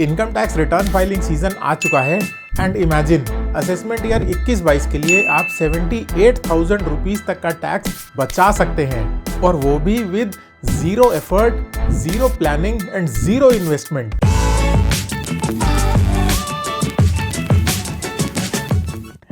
Income tax return filing season आ चुका है एंड इमेजिन असेसमेंट ईयर 21-22 के लिए आप 78,000 रुपीज तक का टैक्स बचा सकते हैं और वो भी with zero effort, zero planning and zero investment.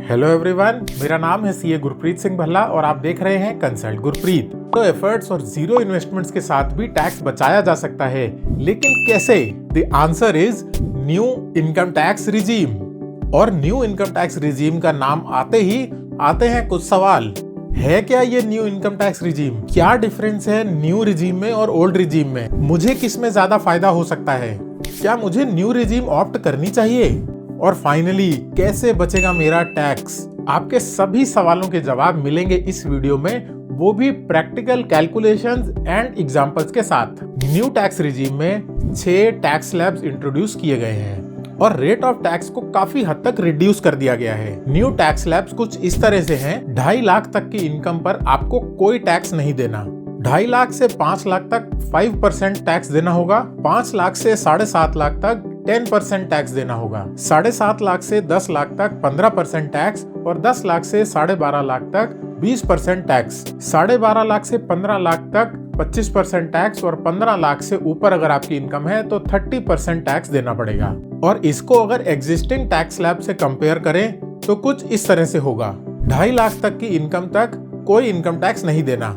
Hello everyone, मेरा नाम है सीए गुरप्रीत सिंह भल्ला और आप देख रहे हैं कंसल्ट गुरप्रीत। तो एफर्ट्स और जीरो इन्वेस्टमेंट्स के साथ भी टैक्स बचाया जा सकता है, लेकिन कैसे? The answer is new income tax regime. और न्यू इनकम टैक्स रिजीम का नाम आते ही आते हैं कुछ सवाल। है क्या ये न्यू इनकम टैक्स रिजीम? क्या डिफरेंस है न्यू रिजीम में और ओल्ड रिजीम में? मुझे किस में ज्यादा फायदा हो सकता है? क्या मुझे न्यू रिजीम ऑप्ट करनी चाहिए? और फाइनली कैसे बचेगा मेरा टैक्स? आपके सभी सवालों के जवाब मिलेंगे इस वीडियो में, वो भी प्रैक्टिकल कैलकुलेशंस एंड एग्जांपल्स के साथ। न्यू टैक्स रिजीम में 6 टैक्स स्लैब्स इंट्रोड्यूस किए गए हैं और रेट ऑफ टैक्स को काफी हद तक रिड्यूस कर दिया गया है। न्यू टैक्स स्लैब्स कुछ इस तरह से हैं। 2.5 लाख तक की इनकम पर आपको कोई टैक्स नहीं देना। 2.5 लाख से 5 लाख तक 5% टैक्स देना होगा। 5 लाख से 7.5 लाख तक 10% टैक्स देना होगा। 7.5 लाख से 10 लाख तक 15% टैक्स और 10 लाख से 12.5 लाख तक 20% टैक्स। 12.5 लाख से 15 लाख तक 25% टैक्स और 15 लाख से ऊपर अगर आपकी इनकम है तो 30% टैक्स देना पड़ेगा। और इसको अगर एग्जिस्टिंग टैक्स स्लैब से कंपेयर करें तो कुछ इस तरह से होगा। 2.5 लाख तक की इनकम तक कोई इनकम टैक्स नहीं देना।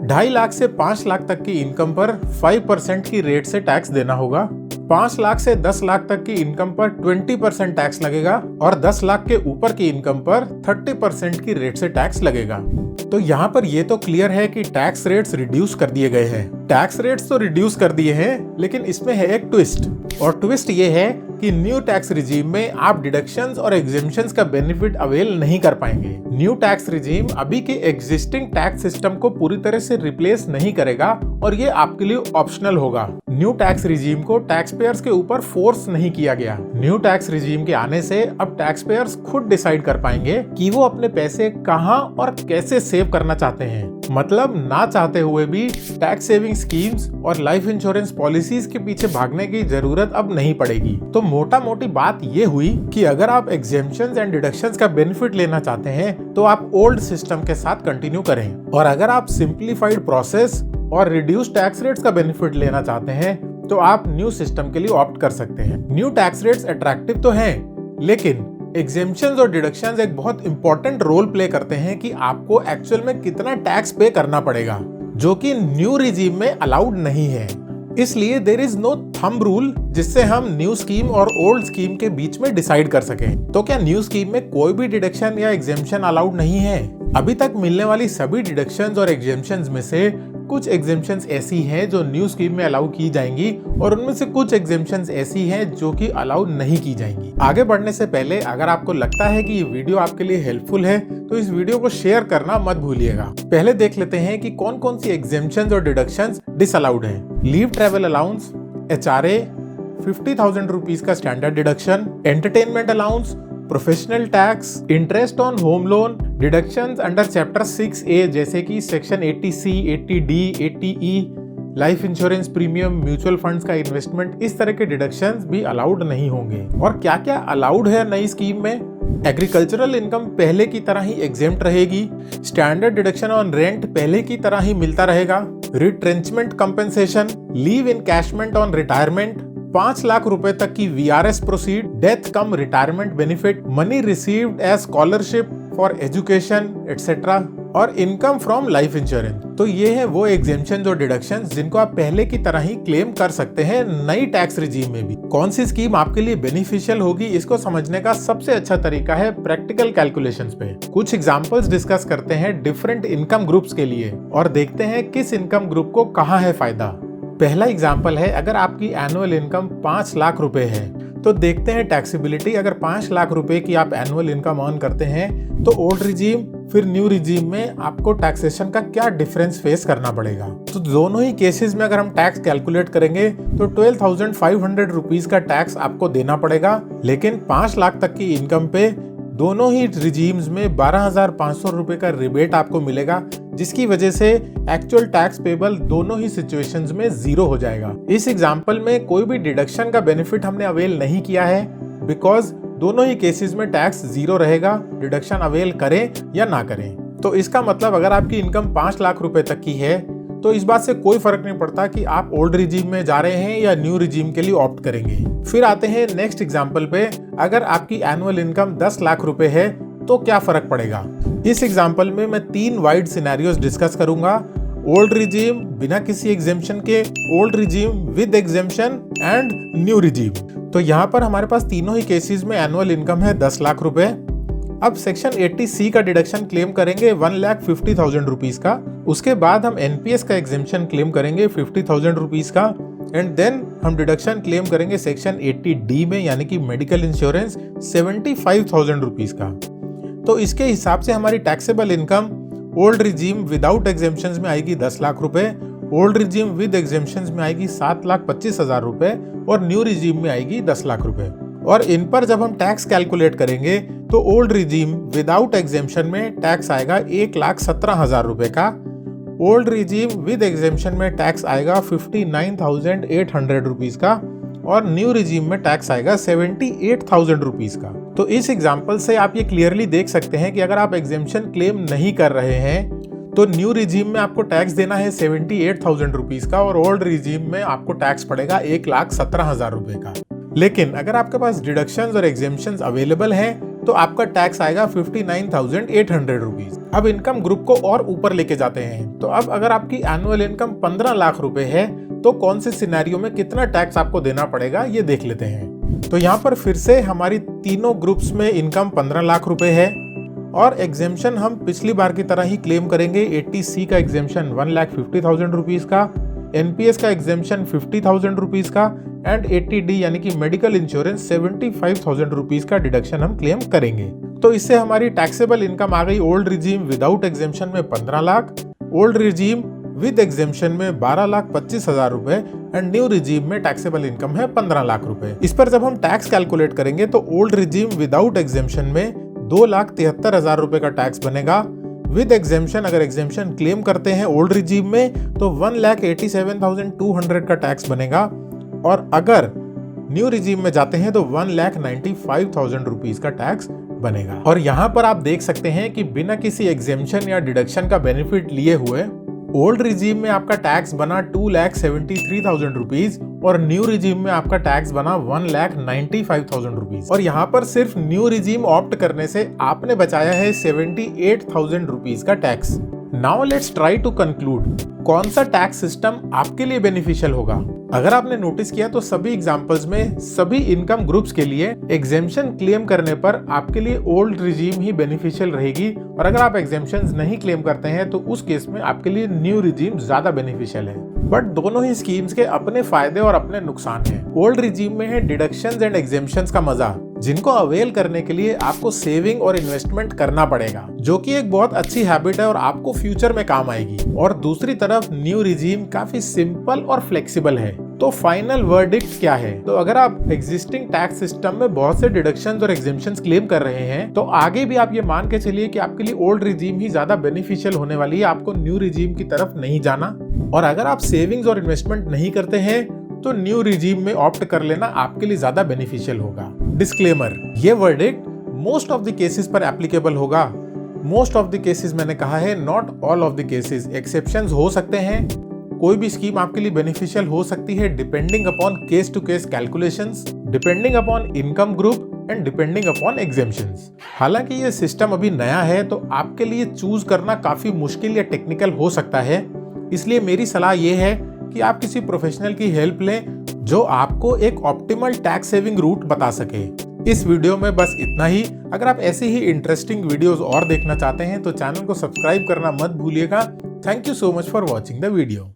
2.5 लाख से 5 लाख तक की इनकम पर 5% की रेट से टैक्स देना होगा। 5 लाख से 10 लाख तक की इनकम पर 20% टैक्स लगेगा और 10 लाख के ऊपर की इनकम पर 30% की रेट से टैक्स लगेगा। तो यहाँ पर ये तो क्लियर है कि टैक्स रेट्स रिड्यूस कर दिए गए हैं। टैक्स रेट्स तो रिड्यूस कर दिए हैं, लेकिन इसमें है एक ट्विस्ट। और ट्विस्ट ये है कि न्यू टैक्स रिजीम में आप डिडक्शंस और एग्जेम्पशंस का बेनिफिट अवेल नहीं कर पाएंगे। न्यू टैक्स रिजीम अभी के एग्जिस्टिंग टैक्स सिस्टम को पूरी तरह से रिप्लेस नहीं करेगा और ये आपके लिए ऑप्शनल होगा। न्यू टैक्स रिजीम को टैक्स पेयर्स के ऊपर फोर्स नहीं किया गया। न्यू टैक्स रिजीम के आने से अब टैक्स पेयर्स खुद डिसाइड कर पाएंगे कि वो अपने पैसे कहां और कैसे सेव करना चाहते हैं। मतलब ना चाहते हुए भी टैक्स सेविंग स्कीम्स और लाइफ इंश्योरेंस पॉलिसीज के पीछे भागने की जरूरत अब नहीं पड़ेगी। तो मोटा मोटी बात ये हुई कि अगर आप एग्जेम्पशंस एंड डिडक्शंस का बेनिफिट लेना चाहते हैं तो आप ओल्ड सिस्टम के साथ कंटिन्यू करें, और अगर आप सिंप्लीफाइड प्रोसेस और रिड्यूस टैक्स रेट्स का बेनिफिट लेना चाहते हैं तो आप न्यू सिस्टम के लिए ऑप्ट कर सकते हैं। न्यू टैक्स रेट्स अट्रैक्टिव तो हैं, लेकिन एग्जेम्पशंस और डिडक्शंस एक बहुत इंपॉर्टेंट रोल प्ले करते हैं कि आपको एक्चुअल में कितना टैक्स पे करना पड़ेगा, जो कि न्यू रिजीम में अलाउड नहीं है। इसलिए there is no thumb rule जिससे हम न्यू स्कीम और ओल्ड स्कीम के बीच में डिसाइड कर सकें। तो क्या न्यू स्कीम में कोई भी डिडक्शन या एग्जेम्पशन अलाउड नहीं है? अभी तक मिलने वाली सभी डिडक्शंस और एग्जेम्पशंस में से कुछ एग्जेम्पशंस ऐसी हैं जो न्यू स्कीम में अलाउ की जाएंगी और उनमें से कुछ एग्जेम्पशंस ऐसी हैं जो कि अलाउ नहीं की जाएंगी। आगे बढ़ने से पहले अगर आपको लगता है कि ये वीडियो आपके लिए हेल्पफुल है तो इस वीडियो को शेयर करना मत भूलिएगा। पहले देख लेते हैं कि कौन कौन सी एग्जेम्पशंस और डिडक्शंस डिसअलाउड हैं। Leave travel allowance, HRA, 50,000 rupees का standard deduction, entertainment allowance, professional tax, interest on home loan, deductions under chapter 6A जैसे कि section 80C, 80D, 80E, life insurance premium, mutual funds का investment, इस तरह के deductions भी allowed नहीं होंगे। और क्या क्या अलाउड है नई स्कीम में? एग्रीकल्चरल इनकम पहले की तरह ही एग्जेम्प्ट रहेगी। स्टैंडर्ड डिडक्शन ऑन रेंट पहले की तरह ही मिलता रहेगा। Retrenchment compensation, leave encashment on retirement, 5 lakh रुपए तक की VRS proceed, death cum retirement benefit, money received as scholarship for education etcetera, और इनकम फ्रॉम लाइफ इंश्योरेंस। तो ये है वो एग्जेम्पशन और डिडक्शंस जिनको आप पहले की तरह ही क्लेम कर सकते हैं नई टैक्स रिजीम में भी। कौन सी स्कीम आपके लिए बेनिफिशियल होगी इसको समझने का सबसे अच्छा तरीका है प्रैक्टिकल कैलकुलेशंस पे। कुछ एग्जांपल्स डिस्कस करते हैं डिफरेंट इनकम ग्रुप्स के लिए और देखते हैं किस इनकम ग्रुप को कहाँ है फायदा। पहला एग्जाम्पल है, अगर आपकी एनुअल इनकम 5 लाख रुपए है तो देखते हैं टैक्सेबिलिटी। अगर 5 लाख रुपए की आप एनुअल इनकम अर्न करते हैं तो ओल्ड रिजीम फिर न्यू रिजीम में आपको टैक्सेशन का क्या डिफरेंस फेस करना पड़ेगा। तो दोनों ही केसेस में अगर हम टैक्स कैलकुलेट करेंगे तो 12,500 रुपीज का टैक्स आपको देना पड़ेगा, लेकिन 5 लाख तक की इनकम पे दोनों ही रिजीम्स में 12,500 रुपए का रिबेट आपको मिलेगा, जिसकी वजह से एक्चुअल टैक्स पेबल दोनों ही सिचुएशंस में 0 हो जाएगा। इस एग्जांपल में कोई भी डिडक्शन का बेनिफिट हमने अवेल नहीं किया है, बिकॉज दोनों ही केसेस में टैक्स 0 रहेगा, डिडक्शन अवेल करें या ना करें। तो इसका मतलब अगर आपकी इनकम 5 लाख रुपए तक की है तो इस बात से कोई फर्क नहीं पड़ता कि आप ओल्ड रिजीम में जा रहे हैं या न्यू रिजीम के लिए ऑप्ट करेंगे। फिर आते हैं नेक्स्ट एग्जांपल पे। अगर आपकी एनुअल इनकम 10 लाख रुपए है तो क्या फर्क पड़ेगा। इस एग्जांपल में मैं 3 वाइड सिनेरियोस डिस्कस करूंगा। ओल्ड रिजीम बिना किसी एग्जेम्पशन के, old regime with exemption and new regime. तो यहाँ पर हमारे पास तीनों ही केसेस में एनुअल इनकम है 10 लाख रुपए। अब सेक्शन 80C का डिडक्शन क्लेम करेंगे 1,50,000 रुपीज का। उसके बाद हम एनपीएस का एग्जेम्पशन क्लेम करेंगे 50,000 रुपीज का। एंड देन हम डिडक्शन क्लेम करेंगे सेक्शन 80D में, यानी कि मेडिकल इंश्योरेंस 75,000 रुपीज का। तो इसके हिसाब से हमारी taxable income old regime without exemptions में आएगी 10 लाख रुपए, ओल्ड रिजीम विद एग्जेम्पशंस में आएगी 7,25,000 रुपए और न्यू रिजीम में आएगी 10 लाख रुपए। और इन पर जब हम टैक्स कैलकुलेट करेंगे तो ओल्ड रिजीम विदाउट एग्जेम्पशन में टैक्स आएगा 1,17,000 रुपए का, ओल्ड रिजीम विद एग्जेम्पशन में टैक्स आएगा 59,800 रुपीज का और न्यू रिजीम में टैक्स आएगा 78,000 रुपीज का। तो इस एग्जांपल से आप ये क्लियरली देख सकते हैं कि अगर आप एग्जेम्पशन क्लेम नहीं कर रहे हैं तो न्यू रिजीम में आपको टैक्स देना है 78,000 रुपीज का और ओल्ड रिजीम में आपको टैक्स पड़ेगा 1,17,000 रुपए का। लेकिन अगर आपके पास डिडक्शंस और एग्जेम्पशंस अवेलेबल हैं तो आपका टैक्स आएगा 59,800 रुपीज। अब इनकम ग्रुप को और ऊपर लेके जाते हैं। तो अब अगर आपकी एनुअल इनकम 15 लाख रुपए है तो कौन से सिनेरियो में कितना टैक्स आपको देना पड़ेगा ये देख लेते हैं। तो यहाँ पर फिर से हमारी तीनों ग्रुप्स में इनकम 15 लाख रुपए है और एग्जेम्पशन हम पिछली बार की तरह ही क्लेम करेंगे। 80C का एग्जेम्पशन 1,50,000 रुपीज का, एनपीएस का एग्जेम्पशन 50,000 रुपीज का एंड 80D यानी कि मेडिकल इंश्योरेंस 75,000 रुपीज का डिडक्शन हम क्लेम करेंगे। तो इससे हमारी टैक्सेबल इनकम आ गई ओल्ड रिजीम विदाउट एग्जेम्पशन में 15 lakh, old regime with exemption में 12,25,000 रुपए एंड न्यू रिजीम में टैक्सेबल इनकम है 15 लाख रुपए। इस पर जब हम टैक्स कैलकुलेट करेंगे तो ओल्ड रिजीम विदाउट एग्जेम्पशन में 2,73,000 रुपए का टैक्स बनेगा। विद एग्जेम्पशन अगर एग्जेम्पशन क्लेम करते हैं ओल्ड रिजीम में तो 1,87,200 का टैक्स बनेगा और अगर न्यू रिजीम में जाते हैं तो 1,95,000 रुपीज का टैक्स बनेगा। और यहाँ पर आप देख सकते हैं कि बिना किसी एग्जेम्पशन या डिडक्शन का बेनिफिट लिए हुए ओल्ड रिजीम में आपका टैक्स बना 2,73,000 रुपीज और न्यू रिजीम में आपका टैक्स बना 1,95,000 रुपीज। और यहाँ पर सिर्फ न्यू रिजीम ऑप्ट करने से आपने बचाया है 78,000 रुपीज का tax. Now let's try to conclude कौन सा टैक्स सिस्टम आपके लिए बेनिफिशियल होगा। अगर आपने नोटिस किया तो सभी एग्जांपल्स में सभी इनकम ग्रुप्स के लिए एग्जेम्पशन क्लेम करने पर आपके लिए ओल्ड रिजीम ही बेनिफिशियल रहेगी और अगर आप एग्जेम्पशंस नहीं क्लेम करते हैं तो उस केस में आपके लिए न्यू रिजीम ज्यादा बेनिफिशियल है। बट दोनों ही स्कीम्स के अपने फायदे और अपने नुकसान हैं। ओल्ड रिजीम में है डिडक्शंस एंड एग्जेम्पशंस का मजा, जिनको अवेल करने के लिए आपको सेविंग और इन्वेस्टमेंट करना पड़ेगा, जो कि एक बहुत अच्छी हैबिट है और आपको फ्यूचर में काम आएगी। और दूसरी तरफ न्यू रिजीम काफी सिंपल और फ्लेक्सिबल है। तो फाइनल वर्डिक्ट क्या है? तो अगर आप एग्जिस्टिंग टैक्स सिस्टम में बहुत से डिडक्शंस और एग्जेम्पशंस क्लेम कर रहे हैं तो आगे भी आप ये मान के चलिए कि आपके लिए ओल्ड रिजीम ही ज्यादा बेनिफिशियल होने वाली है, आपको न्यू रिजीम की तरफ नहीं जाना। और अगर आप सेविंग्स और इन्वेस्टमेंट नहीं करते हैं तो न्यू रिजीम में ऑप्ट कर लेना आपके लिए ज्यादा बेनिफिशियल होगा। डिस्क्लेमर, ये verdict most of the cases पर एप्लीकेबल होगा। मोस्ट ऑफ द केसेस मैंने कहा है, not all of the cases. Exceptions हो सकते हैं, कोई भी स्कीम आपके लिए बेनिफिशियल हो सकती है depending upon case to case calculations, depending upon income group and depending upon exemptions. हालांकि ये सिस्टम अभी नया है तो आपके लिए चूज करना काफी मुश्किल या टेक्निकल हो सकता है, इसलिए मेरी सलाह ये है कि आप किसी प्रोफेशनल की हेल्प लें जो आपको एक ऑप्टिमल टैक्स सेविंग रूट बता सके। इस वीडियो में बस इतना ही। अगर आप ऐसी ही इंटरेस्टिंग वीडियोस और देखना चाहते हैं तो चैनल को सब्सक्राइब करना मत भूलिएगा। Thank you so much for watching the video.